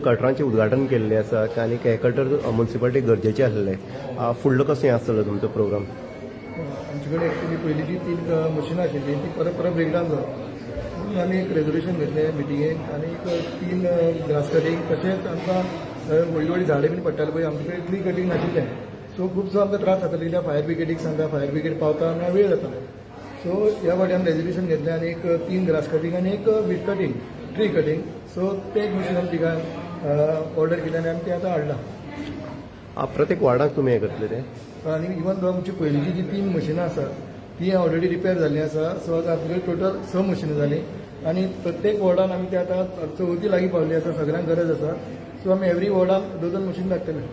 कटरांचे उद्घाटन केल्लें आसा आनी कटर म्युनिसिपालिटी गरजेचें आसलें. फुडलो कशें आसतलो तुमचो प्रोग्राम? आमचे कडेन एक्चुअली पयलीं जी 3 मशिनां आशिल्लीं ती परत ब्रेकडावन जाली म्हणून आमी एक रेजोल्युशन घेतलें मिटिंगेक आनी 3 ग्रास कटींग तशेंच आमकां व्हडलीं व्हडलीं झाडां बीन पडटालीं पळय आमचे कडेन ट्री कटींग नाशिल्लें सो खुबसो आमकां त्रास जातालो कित्याक फायर ब्रिगेडीक सांगता फायर ब्रिगेड पावता आनी वेळ जाता. सो ह्या फावटी आमी रेजोल्युशन घेतलें आनी 3 ग्रास कटींग आनी 1 वीट कटींग ट्री कटींग सो ते एक मशीन आमी तिका ऑर्डर केली आनी आमी तें आतां हाडलां. प्रत्येक वार्डाक तुमी हें करतले ते? आनी इवन दो आमची पयलींची जी 3 मशिनां आसात ती ऑलरेडी रिपेर जाल्लीं आसा. सो आतां आमचे टोटल 6 मशिनां जालीं आनी प्रत्येक वॉर्डान आमी ते आतां चवथी लागीं पावल्लीं आसा. सगळ्यांक गरज आसा. सो आमी एवरी वॉर्डाक 2-2 मशीन धाडटले.